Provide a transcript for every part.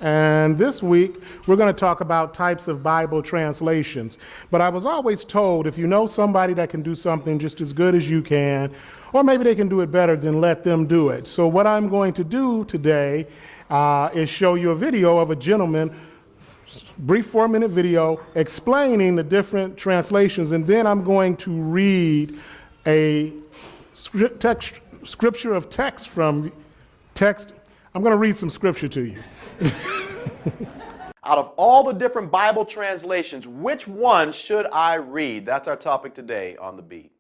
And this week, we're going to talk about types of Bible translations. But I was always told if you know somebody that can do something just as good as you can, or maybe they can do it better, then let them do it. So what I'm going to do today is show you a video of a gentleman, brief 4-minute video, explaining the different translations. And then I'm going to read a scripture of text from text. I'm going to read some scripture to you. Out of all the different Bible translations, which one should I read? That's our topic today on The Beat.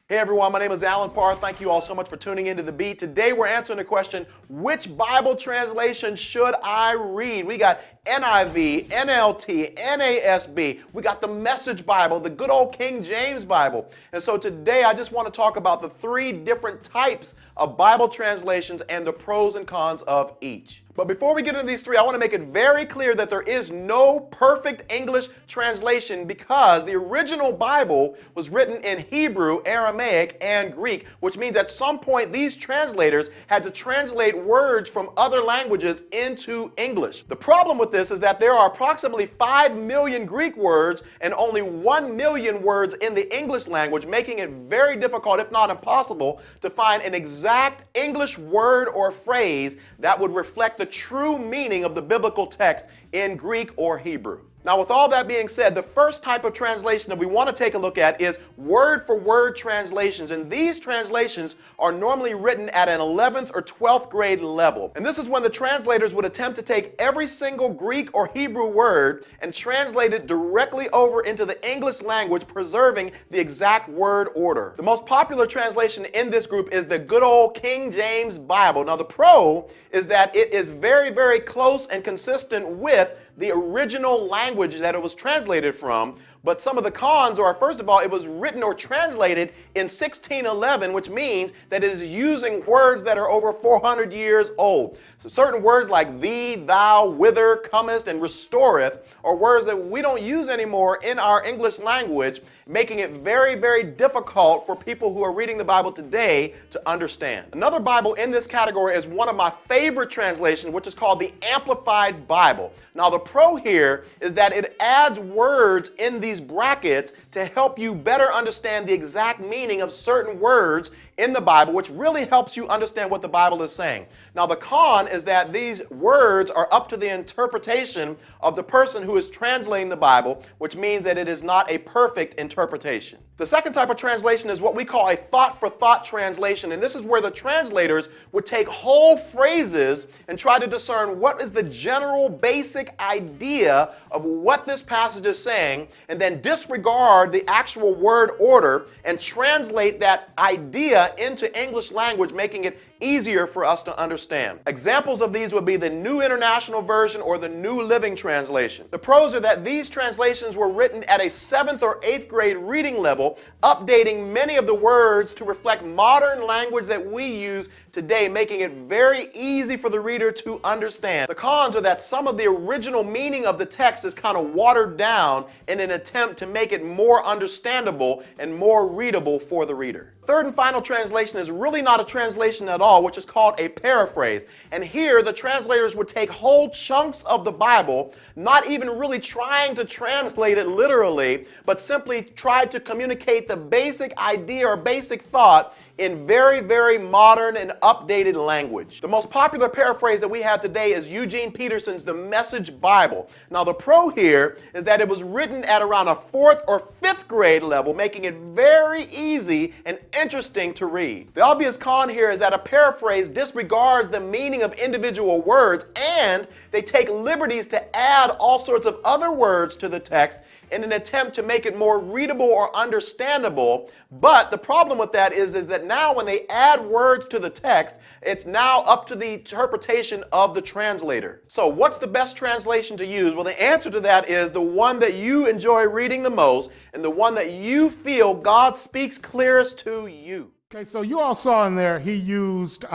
Hey everyone, my name is Allen Parr. Thank you all so much for tuning into The Beat. Today we're answering the question, which Bible translation should I read? We got NIV, NLT, NASB. We got the Message Bible, the good old King James Bible. And so today I just want to talk about the 3 different types of Bible translations and the pros and cons of each. But before we get into these 3, I want to make it very clear that there is no perfect English translation because the original Bible was written in Hebrew, Aramaic, and Greek, which means at some point these translators had to translate words from other languages into English. The problem with this is that there are approximately 5 million Greek words and only 1 million words in the English language, making it very difficult, if not impossible, to find an exact English word or phrase that would reflect the true meaning of the biblical text in Greek or Hebrew. Now, with all that being said, the first type of translation that we want to take a look at is word-for-word translations. And these translations are normally written at an 11th or 12th grade level. And this is when the translators would attempt to take every single Greek or Hebrew word and translate it directly over into the English language, preserving the exact word order. The most popular translation in this group is the good old King James Bible. Now, the pro is that it is very, very close and consistent with the original language that it was translated from. But some of the cons are, first of all, it was written or translated in 1611, which means that it is using words that are over 400 years old. So certain words like thee, thou, whither, comest, and restoreth are words that we don't use anymore in our English language, making it very, very difficult for people who are reading the Bible today to understand. Another Bible in this category is one of my favorite translations, which is called the Amplified Bible. Now, the pro here is that it adds words in these brackets to help you better understand the exact meaning of certain words in the Bible, which really helps you understand what the Bible is saying. Now, the con is that these words are up to the interpretation of the person who is translating the Bible, which means that it is not a perfect interpretation. The second type of translation is what we call a thought-for-thought translation, and this is where the translators would take whole phrases and try to discern what is the general basic idea of what this passage is saying, and then disregard the actual word order and translate that idea into English language, making it easier for us to understand. Examples of these would be the New International Version or the New Living Translation. The pros are that these translations were written at a 7th or 8th grade reading level, updating many of the words to reflect modern language that we use today, making it very easy for the reader to understand. The cons are that some of the original meaning of the text is kind of watered down in an attempt to make it more understandable and more readable for the reader. Third and final translation is really not a translation at all, which is called a paraphrase. And here the translators would take whole chunks of the Bible, not even really trying to translate it literally, but simply try to communicate the basic idea or basic thought in very, very modern and updated language. The most popular paraphrase that we have today is Eugene Peterson's The Message Bible. Now, the pro here is that it was written at around a 4th or 5th grade level, making it very easy and interesting to read. The obvious con here is that a paraphrase disregards the meaning of individual words, and they take liberties to add all sorts of other words to the text in an attempt to make it more readable or understandable. But the problem with that is that now when they add words to the text, it's now up to the interpretation of the translator. So what's the best translation to use? Well, the answer to that is the one that you enjoy reading the most and the one that you feel God speaks clearest to you. Okay, so you all saw in there he used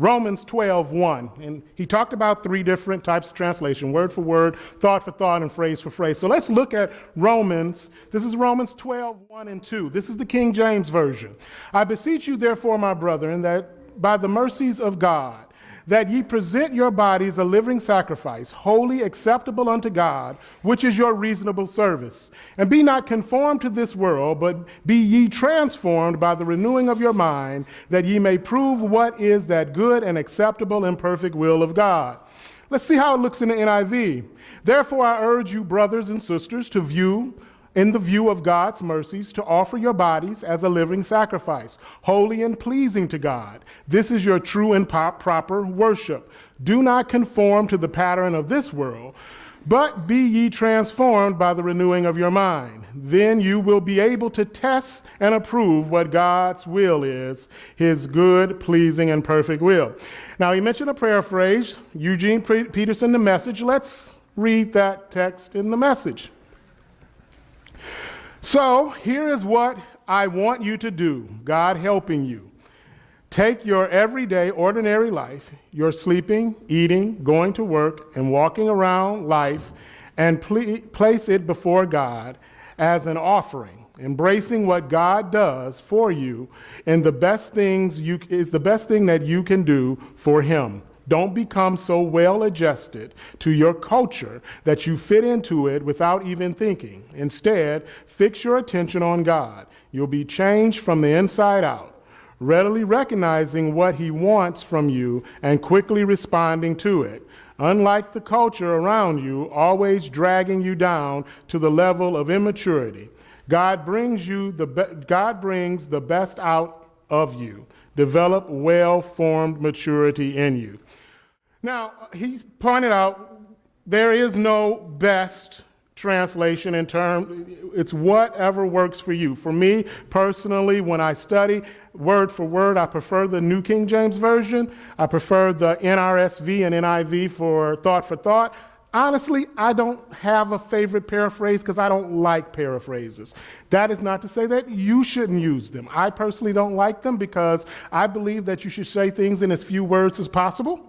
Romans 12:1, and he talked about three different types of translation: word for word, thought for thought, and phrase for phrase. So let's look at Romans. This is Romans 12:1 and 2. This is the King James Version. I beseech you, therefore, my brethren, that by the mercies of God, that ye present your bodies a living sacrifice, holy, acceptable unto God, which is your reasonable service. And be not conformed to this world, but be ye transformed by the renewing of your mind, that ye may prove what is that good and acceptable and perfect will of God. Let's see how it looks in the NIV. Therefore I urge you, brothers and sisters, in the view of God's mercies, to offer your bodies as a living sacrifice, holy and pleasing to God. This is your true and proper worship. Do not conform to the pattern of this world, but be ye transformed by the renewing of your mind. Then you will be able to test and approve what God's will is, his good, pleasing, and perfect will. Now, he mentioned a paraphrase, Eugene Peterson, The Message. Let's read that text in The Message. So here is what I want you to do, God helping you. Take your everyday, ordinary life, your sleeping, eating, going to work, and walking around life, and place it before God as an offering, embracing what God does for you and the best thing that you can do for him. Don't become so well adjusted to your culture that you fit into it without even thinking. Instead, fix your attention on God. You'll be changed from the inside out, readily recognizing what he wants from you and quickly responding to it. Unlike the culture around you, always dragging you down to the level of immaturity. God brings the best out of you. Develop well-formed maturity in you. Now, he pointed out there is no best translation it's whatever works for you. For me, personally, when I study word for word, I prefer the New King James Version. I prefer the NRSV and NIV for thought. Honestly, I don't have a favorite paraphrase because I don't like paraphrases. That is not to say that you shouldn't use them. I personally don't like them because I believe that you should say things in as few words as possible.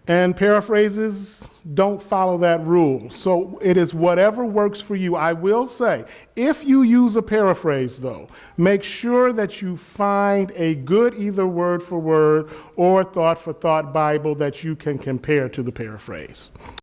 And paraphrases don't follow that rule. So it is whatever works for you. I will say, if you use a paraphrase, though, make sure that you find a good either word for word or thought for thought Bible that you can compare to the paraphrase.